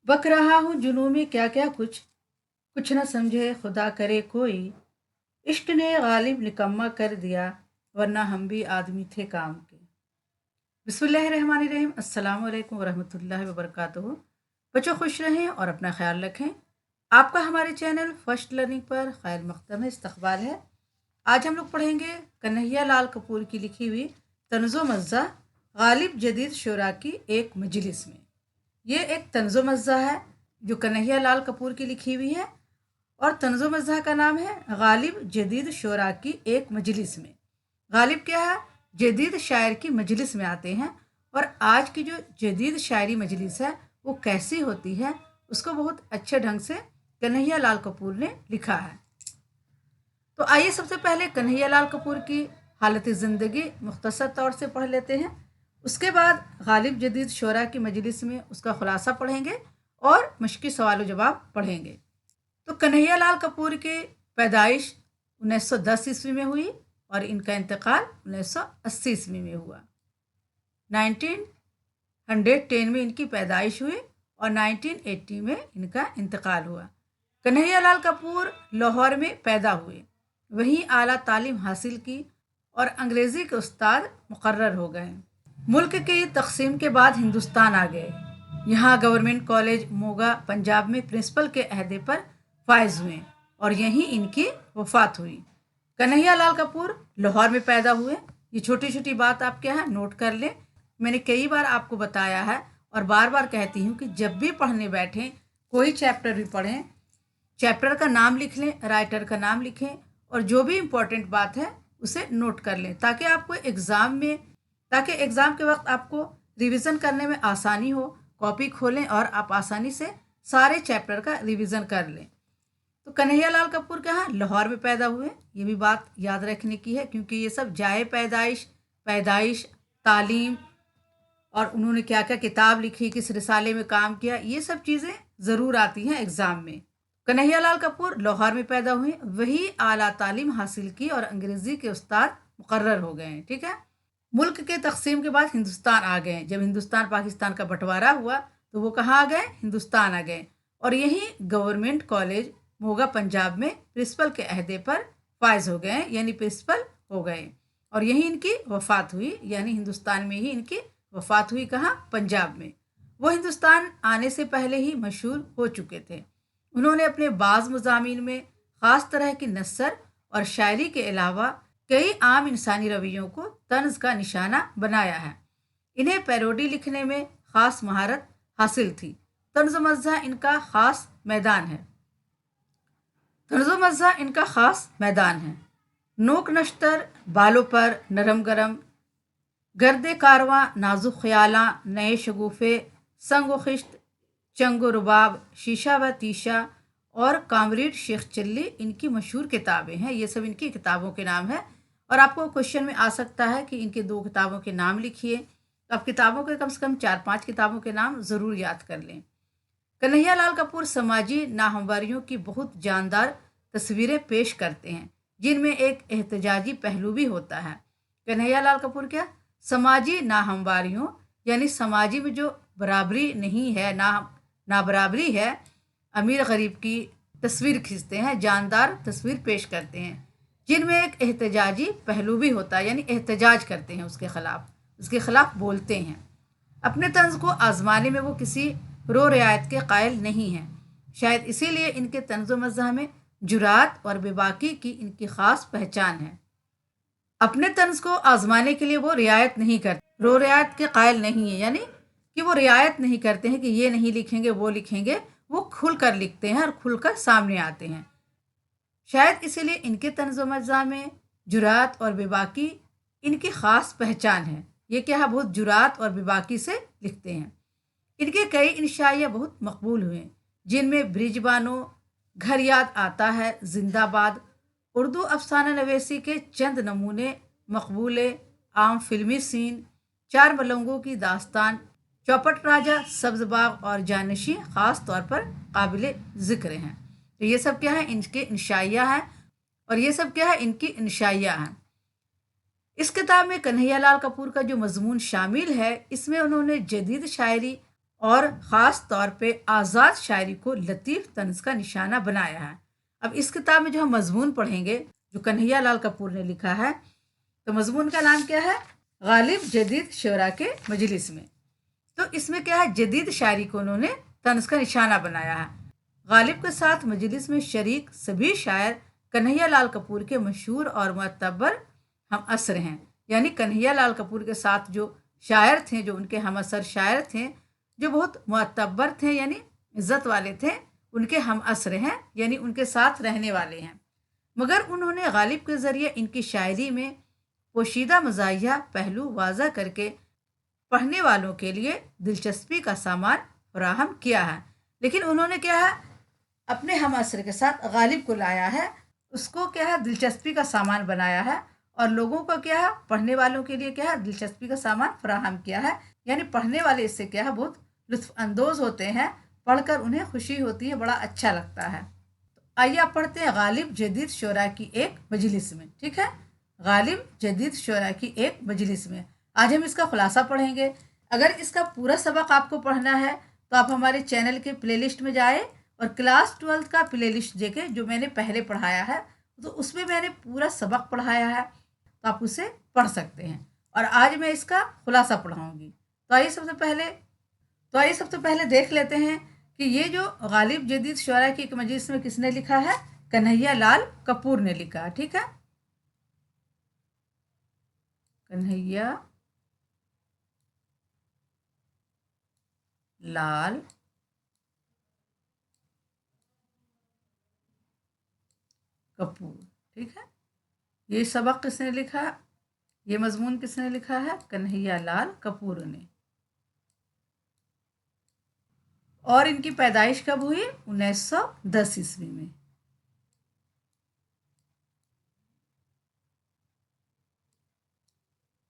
बक रहा हूँ जुनून में क्या क्या कुछ, कुछ न समझे खुदा करे कोई। इश्क ने गालिब निकम्मा कर दिया, वरना हम भी आदमी थे काम के। बिस्मिल्लाहिर्रहमानिर्रहीम, अस्सलाम वालेकुम वरहमतुल्लाहि वबरकातुहू। बच्चों खुश रहें और अपना ख्याल रखें। आपका हमारे चैनल फर्स्ट लर्निंग पर खैर मकदम इस्तकबाल है। आज हम लोग पढ़ेंगे कन्हैया लाल कपूर की लिखी हुई तन्ज़ो मज़्ज़ा गालिब जदीद शुरा की एक मजलिस में। ये एक तन्ज़ो मज़्ज़ा है जो कन्हैया लाल कपूर की लिखी हुई है और तन्ज़ो मज़्ज़ा का नाम है गालिब जदीद शुरा की एक मजलिस में। गालिब क्या है? जदीद शायर की मजलिस में आते हैं। और आज की जो जदीद शायरी मजलिस है वो कैसी होती है उसको बहुत अच्छे ढंग से कन्हैया लाल कपूर ने लिखा है। तो आइए सबसे पहले कन्हैया लाल कपूर की हालत ज़िंदगी मुख्तसर तौर से पढ़ लेते हैं। उसके बाद गालिब जदीद शोरा की मजलिस में उसका खुलासा पढ़ेंगे और मश्की सवाल जवाब पढ़ेंगे। तो कन्हैया लाल कपूर की पैदाइश 1910 ईस्वी में हुई और इनका इंतकाल 1980 ईस्वी में हुआ। 1910 में इनकी पैदाइश हुई और 1980 में इनका इंतकाल हुआ। कन्हैया लाल कपूर लाहौर में पैदा हुए, वहीं आला तालीम हासिल की और अंग्रेज़ी के उस्ताद मुकर्रर हो गए। मुल्क की तकसीम के बाद हिंदुस्तान आ गए। यहाँ गवर्नमेंट कॉलेज मोगा पंजाब में प्रिंसिपल के अहदे पर फायज हुए और यहीं इनकी वफात हुई। कन्हैया लाल कपूर लाहौर में पैदा हुए। ये छोटी छोटी बात आप क्या है नोट कर लें। मैंने कई बार आपको बताया है और बार बार कहती हूँ कि जब भी पढ़ने बैठें, कोई चैप्टर भी पढ़ें, चैप्टर का नाम लिख लें, राइटर का नाम लिखें और जो भी इम्पोर्टेंट बात है उसे नोट कर लें ताकि एग्ज़ाम के वक्त आपको रिवीजन करने में आसानी हो। कॉपी खोलें और आप आसानी से सारे चैप्टर का रिवीजन कर लें। तो कन्हैया लाल कपूर कहाँ लाहौर में पैदा हुए, ये भी बात याद रखने की है क्योंकि ये सब जाए पैदाइश तालीम और उन्होंने क्या क्या किताब लिखी, किस रिसाले में काम किया, ये सब चीज़ें ज़रूर आती हैं एग्ज़ाम में। कन्हैया लाल कपूर लाहौर में पैदा हुए, वही आला तालीम हासिल की और अंग्रेज़ी के उस्ताद मुकर्रर हो गए। ठीक है। मुल्क के तकसीम के बाद हिंदुस्तान आ गए। जब हिंदुस्तान पाकिस्तान का बंटवारा हुआ तो वो कहाँ आ गए? हिंदुस्तान आ गए और यहीं गवर्नमेंट कॉलेज मोगा पंजाब में प्रिंसिपल के अहदे पर फायज हो गए, यानी प्रिंसिपल हो गए और यहीं इनकी वफात हुई, यानी हिंदुस्तान में ही इनकी वफात हुई। कहाँ? पंजाब में। वो हिंदुस्तान आने से पहले ही मशहूर हो चुके थे। उन्होंने अपने बाज़ मज़ामीन में ख़ास तरह की नसर और शायरी के अलावा कई आम इंसानी रवैयों को तंज का निशाना बनाया है। इन्हें पैरोडी लिखने में ख़ास महारत हासिल थी। तंज़ो मज़्ज़ा इनका ख़ास मैदान है। नोक नश्तर बालों पर नरम गरम गर्दे कारवां नाजुक ख्यालां नए शगुफे संग व खिश्त चंगो रुबाब शीशा व तीशा और कामरेड शेख चिल्ली इनकी मशहूर किताबें हैं। ये सब इनकी किताबों के नाम है और आपको क्वेश्चन में आ सकता है कि इनके 2 किताबों के नाम लिखिए। तो आप किताबों के कम से कम 4-5 किताबों के नाम ज़रूर याद कर लें। कन्हैया लाल कपूर समाजी नाहमवारियों की बहुत जानदार तस्वीरें पेश करते हैं जिनमें एक एहतजाजी पहलू भी होता है। कन्हैया लाल कपूर क्या समाजी नाहमवारियों यानी समाजी में जो बराबरी नहीं है, ना बराबरी है, अमीर गरीब की तस्वीर खींचते हैं, जानदार तस्वीर पेश करते हैं जिनमें एक एहतजाजी पहलू भी होता है, यानी एहतजाज करते हैं, उसके खिलाफ बोलते हैं। अपने तंज को आजमाने में वो किसी रो रियायत के कायल नहीं हैं। शायद इसीलिए इनके तंज़ो मज़्ज़ा में जुरात और बेबाकी की इनकी ख़ास पहचान है। अपने तंज को आजमाने के लिए वो रियायत नहीं करते, रो रियायत के कायल नहीं है, यानी कि वो रियायत नहीं करते हैं कि ये नहीं लिखेंगे वो लिखेंगे, वो खुल कर लिखते हैं और खुलकर सामने आते हैं। शायद इसीलिए इनके तंज़ो मज़्ज़ा में जुरात और बेबाकी इनकी ख़ास पहचान है। ये क्या है, बहुत जुरात और बेबाकी से लिखते हैं। इनके कई इंशाइयाँ बहुत मकबूल हुए जिनमें ब्रिजबानो, घर याद आता है, जिंदाबाद, उर्दू अफसाना नवेसी के चंद नमूने मकबूल आम फिल्मी सीन, 4 मलंगों की दास्तान, चौपट राजा, सब्ज बाग और जानशी ख़ास तौर पर काबिल ज़िक्र हैं। तो ये सब क्या है, इनके इंशाइयाँ हैं और ये सब क्या है, इनकी इंशाइयाँ हैं। इस किताब में कन्हैया लाल कपूर का जो मजमून शामिल है, इसमें उन्होंने जदीद शायरी और ख़ास तौर पे आज़ाद शायरी को लतीफ़ तंज़ का निशाना बनाया है। अब इस किताब में जो हम मज़मून पढ़ेंगे जो कन्हैया लाल कपूर ने लिखा है, तो मज़मून का नाम क्या है? गालिब जदीद शुरा के मजलिस में। तो इसमें क्या है, जदीद शायरी को उन्होंने तंज़ का निशाना बनाया है। गालिब के साथ मजलिस में शरीक सभी शायर कन्हैया लाल कपूर के मशहूर और मुअत्तबर हम असर हैं। यानी कन्हैया लाल कपूर के साथ जो शायर थे, जो उनके हम असर शायर थे, जो बहुत मुअत्तबर थे यानी इज़्ज़त वाले थे, उनके हम असर हैं यानी उनके साथ रहने वाले हैं। मगर उन्होंने गालिब के ज़रिए इनकी शायरी में पोशीदा मज़ाहिया पहलू वाज़ा करके पढ़ने वालों के लिए दिलचस्पी का सामान फराहम किया है। लेकिन उन्होंने क्या है, अपने हम असर के साथ गालिब को लाया है, उसको क्या है, दिलचस्पी का सामान बनाया है, और लोगों को क्या है, पढ़ने वालों के लिए क्या है, दिलचस्पी का सामान फराहम किया है। यानी पढ़ने वाले इससे क्या है, बहुत लुत्फ़ अंदोज़ होते हैं, पढ़कर उन्हें खुशी होती है, बड़ा अच्छा लगता है। तो आइए आप पढ़ते हैं गालिब जदीद शोरा की एक मजलिस में। ठीक है, गालिब जदीद शोरा की एक मजलिस में आज हम इसका खुलासा पढ़ेंगे। अगर इसका पूरा सबक आपको पढ़ना है तो आप हमारे चैनल के प्लेलिस्ट में जाएं और क्लास 12 का प्लेलिस्ट देखें, जो मैंने पहले पढ़ाया है, तो उसमें मैंने पूरा सबक पढ़ाया है, तो आप उसे पढ़ सकते हैं। और आज मैं इसका खुलासा पढ़ाऊंगी। तो आइए सबसे पहले देख लेते हैं कि ये जो गालिब जदीद शुरा की एक मजलिस में किसने लिखा है? कन्हैया लाल कपूर ने लिखा। ठीक है, कन्हैया लाल कपूर। ठीक है, ये सबक किसने लिखा, ये मजमून किसने लिखा है? कन्हैया लाल कपूर ने। और इनकी पैदाइश कब हुई? 1910 ईस्वी में।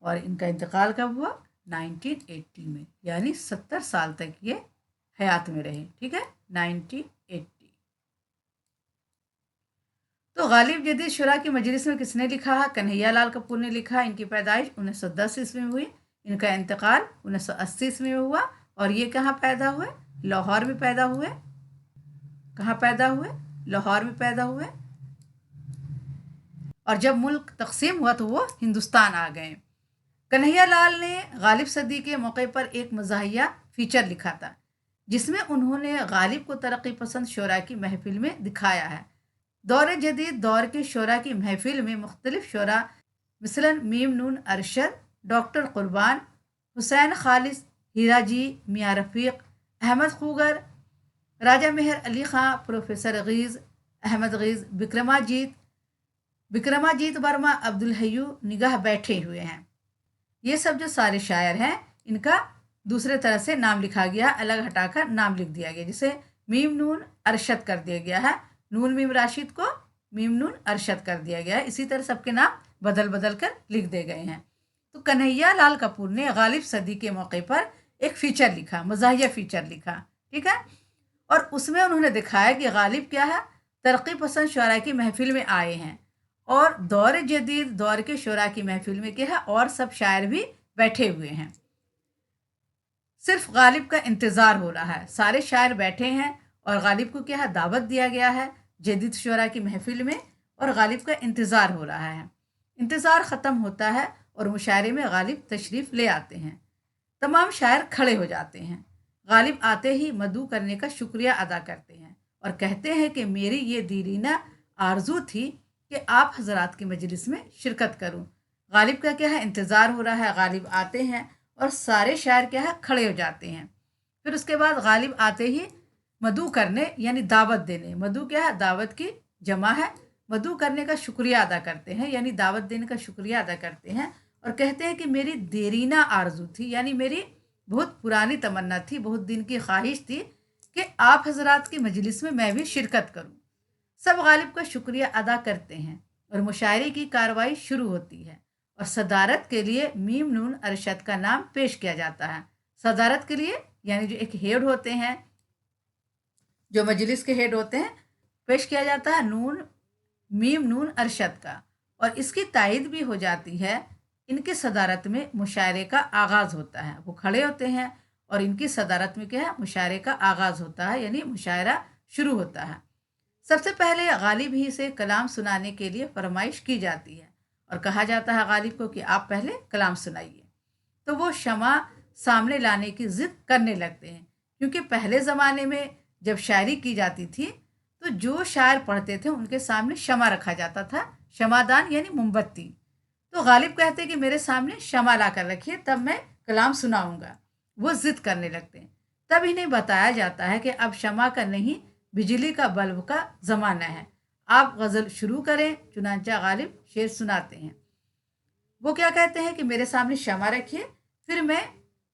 और इनका इंतकाल कब हुआ? 1980 में। यानी 70 साल तक ये हयात में रहे। ठीक है, 1980। तो गालिब जदीद शुरा की मजलिस में किसने लिखा है? कन्हैया लाल कपूर ने लिखा। इनकी पैदाइश 1910 ईस्वी में हुई, इनका इंतकाल 1980 ईस्वी में हुआ। और ये कहाँ पैदा हुए? लाहौर में पैदा हुए। कहाँ पैदा हुए? लाहौर में पैदा हुए। और जब मुल्क तकसीम हुआ तो वो हिंदुस्तान आ गए। कन्हैया लाल ने गालिब सदी के मौके पर एक मज़ाहिया फीचर लिखा था, जिसमें उन्होंने गालिब को तरक्की पसंद शोरा की महफिल में दिखाया है। दौर जदीद दौर के शोरा की महफिल में मुख्तलिफ शोरा मिसलन मीम नून अरशद, डॉक्टर कुर्बान, हुसैन खालिस, हीरा जी, मियाँ रफ़ीक, अहमद खूगर, राजा मेहर अली ख़ां, प्रोफेसर गीज़, अहमद गीज़, विक्रमाजीत वर्मा, अब्दुल हयू निगाह बैठे हुए हैं। ये सब जो सारे शायर हैं, इनका दूसरे तरह से नाम लिखा गया, अलग हटाकर नाम लिख दिया गया, जिसे मीम नून अरशद कर दिया गया है। नून मीम राशिद को मीम नून अरशद कर दिया गया है। इसी तरह सबके नाम बदल बदल कर लिख दे गए हैं। तो कन्हैया लाल कपूर ने गालिब सदी के मौके पर एक फीचर लिखा, मज़ाहिया फीचर लिखा। ठीक है, और उसमें उन्होंने दिखाया कि गालिब क्या है, तरक्की पसंद शुरा की महफिल में आए हैं, और दौर जदीद दौर के शुरा की महफिल में क्या है, और सब शायर भी बैठे हुए हैं। सिर्फ गालिब का इंतज़ार हो रहा है। सारे शायर बैठे हैं और गालिब को क्या है, दावत दिया गया है जदीद शुरा की महफिल में, और गालिब का इंतज़ार हो रहा है। इंतज़ार ख़त्म होता है और मुशायरे में गालिब तशरीफ़ ले आते हैं। तमाम शायर खड़े हो जाते हैं। गालिब आते ही मदू करने का शुक्रिया अदा करते हैं और कहते हैं कि मेरी ये दीरीना आरजू थी कि आप हजरात की मजलिस में शिरकत करूं। गालिब का क्या है, इंतज़ार हो रहा है। गालिब आते हैं और सारे शायर क्या है, खड़े हो जाते हैं। फिर उसके बाद गालिब आते ही मदू करने यानी दावत देने, मदू क्या है, दावत की जमा है, मदू करने का शुक्रिया अदा करते हैं, यानी दावत देने का शुक्रिया अदा करते हैं, और कहते हैं कि मेरी देरीना आरजू थी, यानी मेरी बहुत पुरानी तमन्ना थी, बहुत दिन की ख्वाहिश थी कि आप हजरात की मजलिस में मैं भी शिरकत करूं। सब गालिब का शुक्रिया अदा करते हैं और मुशायरे की कार्रवाई शुरू होती है, और सदारत के लिए मीम नून अरशद का नाम पेश किया जाता है। सदारत के लिए यानी जो एक हेड होते हैं, जो मजलिस के हेड होते हैं, पेश किया जाता है नून मीम नून अरशद का, और इसकी तायद भी हो जाती है। इनकी सदारत में मुशायरे का आगाज़ होता है। वो खड़े होते हैं और इनकी सदारत में क्या है, मुशायरे का आगाज़ होता है, यानी मुशायरा शुरू होता है। सबसे पहले गालिब ही से कलाम सुनाने के लिए फरमाइश की जाती है और कहा जाता है गालिब को कि आप पहले कलाम सुनाइए। तो वो शमा सामने लाने की जिद करने लगते हैं, क्योंकि पहले ज़माने में जब शायरी की जाती थी तो जो शायर पढ़ते थे उनके सामने शमा रखा जाता था, शमादान यानी मोमबत्ती। तो गालिब कहते हैं कि मेरे सामने शमा ला कर रखिए, तब मैं कलाम सुनाऊंगा। वो जिद करने लगते हैं। तब इन्हें बताया जाता है कि अब शमा का नहीं, बिजली का बल्ब का ज़माना है, आप गज़ल शुरू करें। चुनांचा गालिब शेर सुनाते हैं। वो क्या कहते हैं कि मेरे सामने शमा रखिए, फिर मैं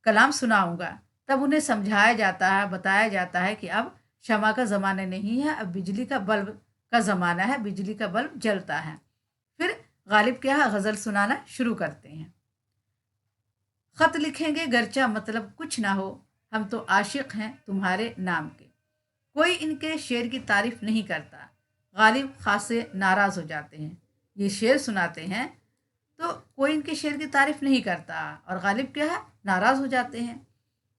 कलाम सुनाऊंगा। तब उन्हें समझाया जाता है, बताया जाता है कि अब शमा का ज़माना नहीं है, अब बिजली का बल्ब का ज़माना है, बिजली का बल्ब जलता है। फिर गालिब क्या है, गज़ल सुनाना शुरू करते हैं। ख़त लिखेंगे गरचा मतलब कुछ ना हो, हम तो आशिक हैं तुम्हारे नाम के। कोई इनके शेर की तारीफ नहीं करता। गालिब खासे नाराज़ हो जाते हैं। ये शेर सुनाते हैं तो कोई इनके शेर की तारीफ नहीं करता और गालिब क्या है, नाराज़ हो जाते हैं।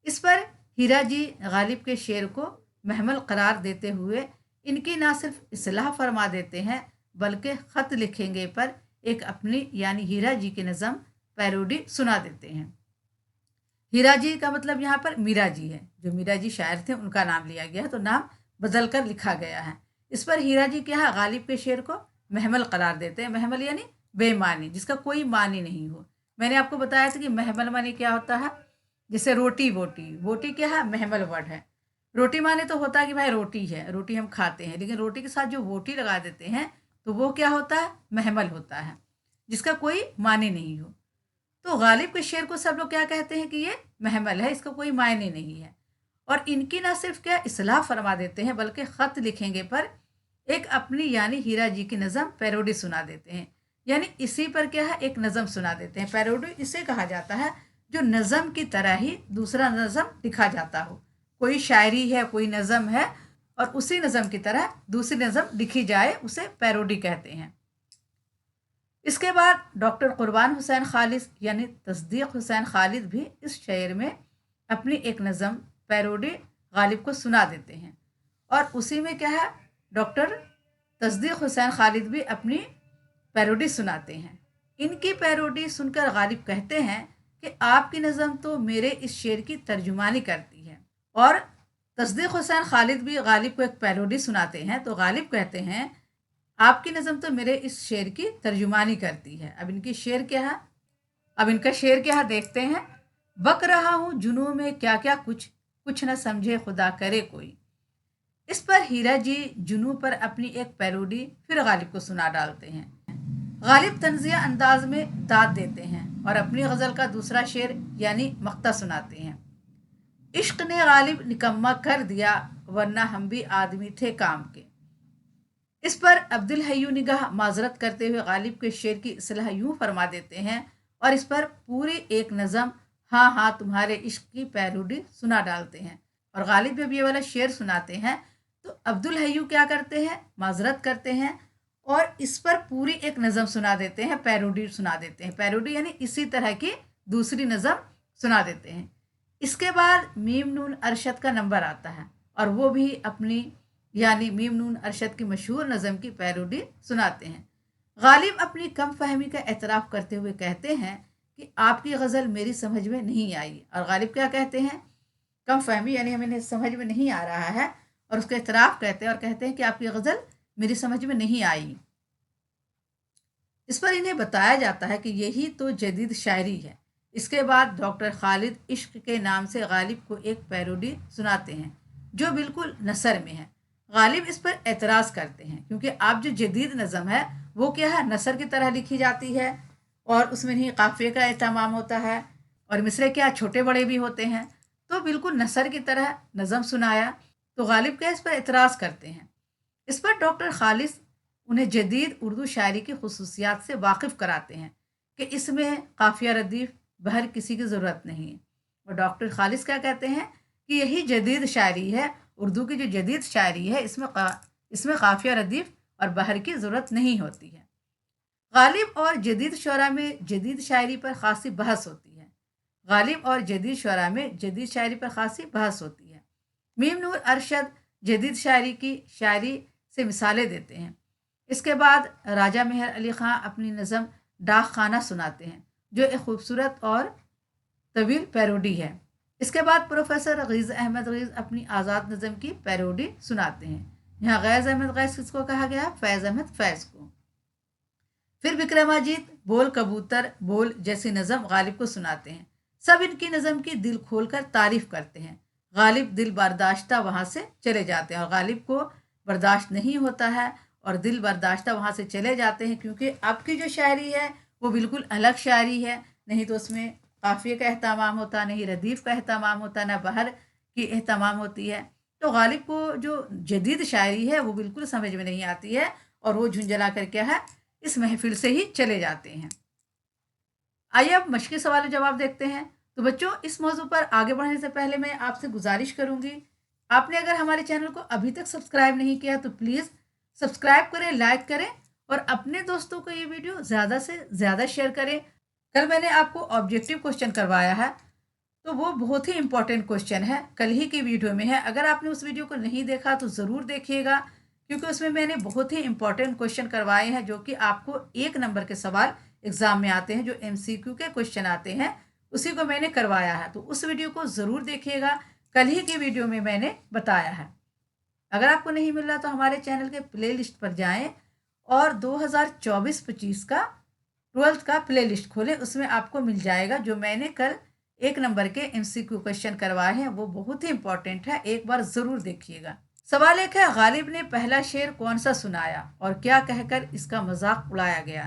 इस पर हीरा जी गालिब के शेर को महमल करार देते हुए इनकी ना सिर्फ इस्लाह फरमा देते हैं, बल्कि ख़त लिखेंगे पर एक अपनी यानी हीरा जी की नज़म पैरोडी सुना देते हैं। हीरा जी का मतलब यहाँ पर मीरा जी है। जो मीरा जी शायर थे उनका नाम लिया गया है, तो नाम बदल कर लिखा गया है। इस पर हीरा जी क्या है, गालिब के शेर को महमल करार देते हैं। महमल यानी बेमानी, जिसका कोई मानी नहीं हो। मैंने आपको बताया था कि महमल मानी क्या होता है, जैसे रोटी बोटी, बोटी क्या है, महमल वर्ड है। रोटी माने तो होता है कि भाई रोटी है, रोटी हम खाते हैं, लेकिन रोटी के साथ जो बोटी लगा देते हैं तो वो क्या होता है, महमल होता है, जिसका कोई मानी नहीं हो। तो गालिब के शेर को सब लोग क्या कहते हैं कि ये महमल है, इसका कोई मायने नहीं है। और इनकी ना सिर्फ क्या इस्लाह फरमा देते हैं, बल्कि ख़त लिखेंगे पर एक अपनी यानी हीरा जी की नज़म पैरोडी सुना देते हैं। यानी इसी पर क्या है, एक नज़म सुना देते हैं। पैरोडी इसे कहा जाता है जो नज़म की तरह ही दूसरा नज़म लिखा जाता हो। कोई शायरी है, कोई नज़म है और उसी नज़म की तरह दूसरी नज़म लिखी जाए, उसे पैरोडी कहते हैं। इसके बाद डॉक्टर कुर्बान हुसैन खालिद यानी तस्दीक हुसैन खालिद भी इस शेर में अपनी एक नज़म पैरोडी गालिब को सुना देते हैं। और उसी में क्या है, डॉक्टर तस्दीक हुसैन खालिद भी अपनी पैरोडी सुनाते हैं। इनकी पैरोडी सुनकर गालिब कहते हैं कि आपकी नज़म तो मेरे इस शेर की तर्जुमानी करती है। और तस्दीक हुसैन खालिद भी गालिब को एक पैरोडी सुनाते हैं, तो गालिब कहते हैं आपकी नज़म तो मेरे इस शेर की तर्जुमानी करती है। अब इनकी शेर क्या है, अब इनका शेर क्या है देखते हैं। बक रहा हूँ जुनू में क्या क्या कुछ, कुछ न समझे खुदा करे कोई। इस पर हीरा जी जुनू पर अपनी एक पैरोडी फिर गालिब को सुना डालते हैं। गालिब तंजिया अंदाज में दाद देते हैं और अपनी गज़ल का दूसरा शेर यानी मक्ता सुनाते हैं। इश्क ने गालिब निकम्मा कर दिया, वरना हम भी आदमी थे काम के। इस पर अब्दुल हय्यू निगाह माजरत करते हुए गालिब के शेर की इस्लाह यूं फरमा देते हैं और इस पर पूरी एक नज़म हाँ हाँ तुम्हारे इश्क की पैरोडी सुना डालते हैं। और गालिब जब ये वाला शेर सुनाते हैं तो अब्दुल हय्यू क्या करते हैं, माजरत करते हैं और इस पर पूरी एक नज़म सुना देते हैं, पैरोडी सुना देते हैं। पैरोडी यानी इसी तरह की दूसरी नज़म सुना देते हैं। इसके बाद मीम नून अरशद का नंबर आता है और वो भी अपनी यानी मीम नून अरशद की मशहूर नज़म की पैरोडी सुनाते हैं। गालिब अपनी कम फहमी का एतराफ़ करते हुए कहते हैं कि आपकी गज़ल मेरी समझ में नहीं आई। और गालिब क्या कहते हैं, कम फहमी यानी हमें समझ में नहीं आ रहा है और उसका एतराफ़ कहते हैं और कहते हैं कि आपकी गज़ल मेरी समझ में नहीं आई। इस पर इन्हें बताया जाता है कि यही तो जदीद शायरी है। इसके बाद डॉक्टर खालिद इश्क के नाम से गालिब को एक पैरोडी सुनाते हैं जो बिल्कुल नसर में है। गालिब इस पर एतराज़ करते हैं क्योंकि आप जो जदीद नज़म है वो क्या है, नसर की तरह लिखी जाती है और उसमें नहीं काफ़िए का एहतमाम होता है और मिसरे क्या छोटे बड़े भी होते हैं, तो बिल्कुल नसर की तरह नज़म सुनाया। तो गालिब क्या इस पर एतराज़ करते हैं। इस पर डॉक्टर खालिद उन्हें जदीद उर्दू शायरी की खसूसियात से वाकिफ़ कराते हैं कि इसमें काफ़िया रदीफ़ बहर किसी की ज़रूरत नहीं है। और डॉक्टर खालिद क्या कहते हैं कि यही जदीद शायरी है, उर्दू की जो जदीद शायरी है इसमें काफ़िया रदीफ़ और बहर की ज़रूरत नहीं होती है। गालिब और जदीद शोरा में जदीद शायरी पर ख़ासी बहस होती है। गालिब और जदीद शुरा में जदीद शायरी पर खासी बहस होती है। मीम नूर अरशद जदीद शायरी से मिसालें देते हैं। इसके बाद राजा मेहर अली ख़ां अपनी नज़म डाक खाना सुनाते हैं, जो एक खूबसूरत और तवील पैरोडी है। इसके बाद प्रोफेसर गीज़ अहमद गीज़ अपनी आज़ाद नज़म की पैरोडी सुनाते हैं। यहाँ गैज़ अहमद गैज़ किसको कहा गया? फैज़ अहमद फैज़ को। फिर विक्रमाजीत बोल कबूतर बोल जैसी नज़म गालिब को सुनाते हैं। सब इनकी नज़म की दिल खोलकर तारीफ करते हैं। गालिब दिल बर्दाश्ता वहाँ से चले जाते हैं और गालिब को बर्दाश्त नहीं होता है और दिल बर्दाश्ता वहाँ से चले जाते हैं, क्योंकि आपकी जो शायरी है वो बिल्कुल अलग शायरी है। नहीं तो उसमें काफ़िए का एहतमाम होता, नहीं रदीफ़ का एहतमाम होता, ना बहर की एहतमाम होती है। तो गालिब को जो जदीद शायरी है वो बिल्कुल समझ में नहीं आती है और वो झुंझला कर क्या है, इस महफिल से ही चले जाते हैं। आइए अब मश्की सवाल जवाब देखते हैं। तो बच्चों, इस मौजू पर आगे बढ़ने से पहले मैं आपसे गुजारिश करूंगी, आपने अगर हमारे चैनल को अभी तक सब्सक्राइब नहीं किया तो प्लीज़ सब्सक्राइब करें, लाइक करें और अपने दोस्तों को ये वीडियो ज़्यादा से ज़्यादा शेयर करें। कल मैंने आपको ऑब्जेक्टिव क्वेश्चन करवाया है, तो वो बहुत ही इंपॉर्टेंट क्वेश्चन है, कल ही की वीडियो में है। अगर आपने उस वीडियो को नहीं देखा तो ज़रूर देखिएगा, क्योंकि उसमें मैंने बहुत ही इंपॉर्टेंट क्वेश्चन करवाए हैं, जो कि आपको 1 नंबर के सवाल एग्ज़ाम में आते हैं, जो MCQ के क्वेश्चन आते हैं, उसी को मैंने करवाया है। तो उस वीडियो को ज़रूर देखिएगा, कल ही की वीडियो में मैंने बताया है। अगर आपको नहीं मिल रहा तो हमारे चैनल के प्ले लिस्ट पर जाएँ और 2024-25 का 12th का प्ले लिस्ट खोलें, उसमें आपको मिल जाएगा। जो मैंने कल 1 नंबर के MCQ क्वेश्चन करवाए हैं वो बहुत ही इंपॉर्टेंट है, एक बार ज़रूर देखिएगा। सवाल एक है, गालिब ने पहला शेर कौन सा सुनाया और क्या कहकर इसका मजाक उड़ाया गया?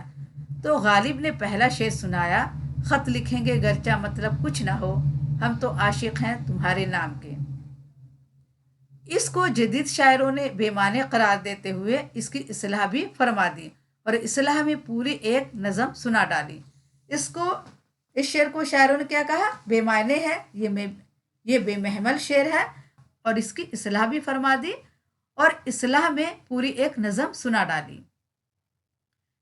तो गालिब ने पहला शेर सुनाया, खत लिखेंगे गरचा मतलब कुछ ना हो, हम तो आशिक हैं तुम्हारे नाम के। इसको जदीद शायरों ने बेमाने करार देते हुए इसकी इस्लाह भी फरमा दी और इस्लाह में पूरी एक नज़म सुना डाली। इस शेर को शायरों ने क्या कहा? बेमाने है, ये बेमहमल शेर है, और इसकी इस्लाह भी फरमा दी और इस्लाह में पूरी एक नज़म सुना डाली।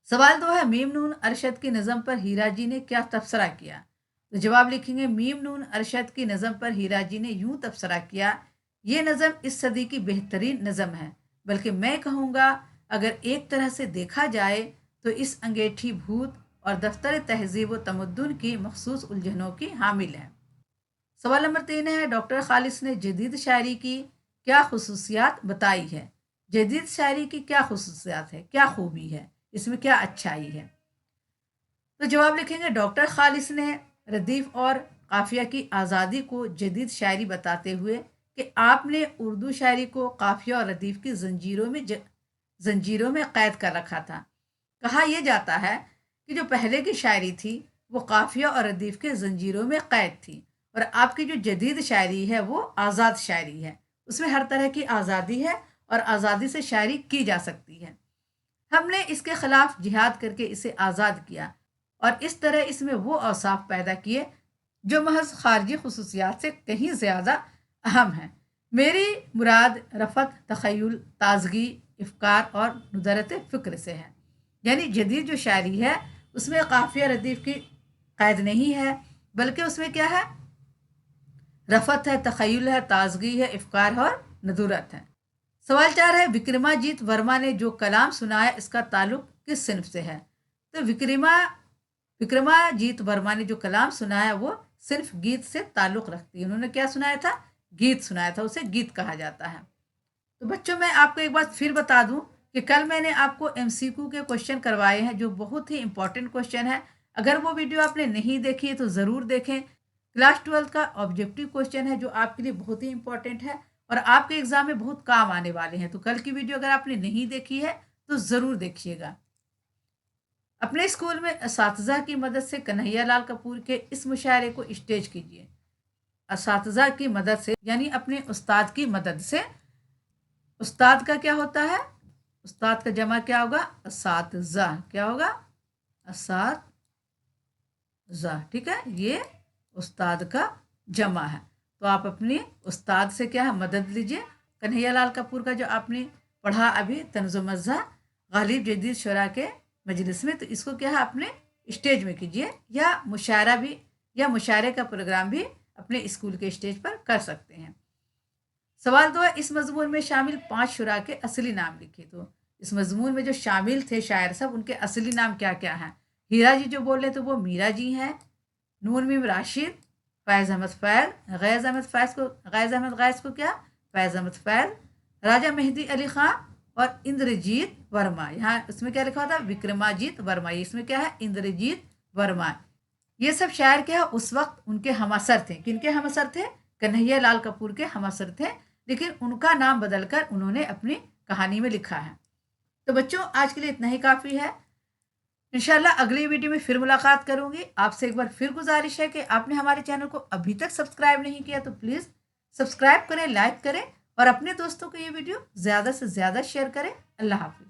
सवाल 2 है, मीम नून अरशद की नज़म पर हीरा जी ने क्या तबसरा किया? तो जवाब लिखेंगे, मीम नून अरशद की नज़म पर हीरा जी ने यूं तबसरा किया, ये नज़म इस सदी की बेहतरीन नज़म है, बल्कि मैं कहूँगा अगर एक तरह से देखा जाए तो इस अंगेठी भूत और दफ्तर तहजीब व तमद्दुन की मखसूस उलझनों की हामिल है। सवाल नंबर 3 है, डॉक्टर खालिस ने जदीद शायरी की क्या खसूसियात बताई है? जदीद शायरी की क्या खसूसियात है, क्या खूबी है, इसमें क्या अच्छाई है? तो जवाब लिखेंगे, डॉक्टर खालिस ने रदीफ और काफिया की आज़ादी को जदीद शायरी बताते हुए कि आपने उर्दू शायरी को काफिया और रदीफ की जंजीरों में कैद कर रखा था। कहा यह जाता है कि जो पहले की शायरी थी वो काफिया और रदीफ के जंजीरों में कैद थी, और आपकी जो जदीद शायरी है वो आज़ाद शायरी है, उसमें हर तरह की आज़ादी है और आज़ादी से शायरी की जा सकती है। हमने इसके खिलाफ जिहाद करके इसे आज़ाद किया और इस तरह इसमें वो औसाफ पैदा किए जो महज खारजी खसूसियात से कहीं ज़्यादा अहम है। मेरी मुराद रफ़त, तख़य्युल, ताजगी, इफ़कार और नुदरत फ़िक्र से है। यानी जदीद जो शायरी है उसमें काफ़िया रदीफ़ की कैद नहीं है, बल्कि उसमें क्या है? रफ़त है, तख़य्युल है, ताजगी है, इफ़कार और नुदरत है। सवाल 4 है, विक्रमाजीत वर्मा ने जो कलाम सुनाया इसका ताल्लुक किस सिन्फ से है? तो विक्रमाजीत वर्मा ने जो कलाम सुनाया वो सिर्फ गीत से ताल्लुक रखती है। उन्होंने क्या सुनाया था? गीत सुनाया था, उसे गीत कहा जाता है। तो बच्चों, मैं आपको एक बात फिर बता दूं कि कल मैंने आपको MCQ के क्वेश्चन करवाए हैं जो बहुत ही इंपॉर्टेंट क्वेश्चन है। अगर वो वीडियो आपने नहीं देखी है तो ज़रूर देखें। क्लास 12 का ऑब्जेक्टिव क्वेश्चन है जो आपके लिए बहुत ही इंपॉर्टेंट है और आपके एग्जाम में बहुत काम आने वाले हैं। तो कल की वीडियो अगर आपने नहीं देखी है तो ज़रूर देखिएगा। अपने स्कूल में असातिज़ा की मदद से कन्हैया लाल कपूर के इस मुशायरे को स्टेज कीजिए। असातिज़ा की मदद से यानी अपने उस्ताद की मदद से। उस्ताद का क्या होता है? उस्ताद का जमा क्या होगा? असातिज़ा। क्या होगा? असातिज़ा। ठीक है, ये उस्ताद का जमा है। तो आप अपने उस्ताद से क्या है? मदद लीजिए। कन्हैया लाल कपूर का जो आपने पढ़ा अभी तन्ज़ो मज़्ज़ा गालिब जदीद शुरा के मजलिस में, तो इसको क्या है अपने स्टेज में कीजिए, या मुशायरा भी या मुशायरे का प्रोग्राम भी अपने स्कूल के स्टेज पर कर सकते हैं। सवाल 2 है, इस मजमून में शामिल 5 शुरा के असली नाम लिखे। तो इस मजमून में जो शामिल थे शायर सब, उनके असली नाम क्या क्या हैं? हीरा जी जो बोल रहे थे वो मीरा जी हैं, नून मीम राशिद, फैज़ अहमद फैज़, गैज़ अहमद गैस को क्या फैज़ अहमद फैज़, राजा मेहदी अली खां और इंद्रजीत वर्मा। यहाँ इसमें क्या लिखा था? विक्रमाजीत वर्मा। इसमें क्या है? इंद्रजीत वर्मा। ये सब शायर क्या है उस वक्त उनके हमअसर थे। किनके हमअसर थे? कन्हैया लाल कपूर के हमअसर थे, लेकिन उनका नाम बदलकर उन्होंने अपनी कहानी में लिखा है। तो बच्चों आज के लिए इतना ही काफ़ी है। इंशाल्लाह अगली वीडियो में फिर मुलाकात करूंगी। आपसे एक बार फिर गुजारिश है कि आपने हमारे चैनल को अभी तक सब्सक्राइब नहीं किया तो प्लीज़ सब्सक्राइब करें, लाइक करें और अपने दोस्तों को ये वीडियो ज़्यादा से ज़्यादा शेयर करें। अल्लाह हाफिज़।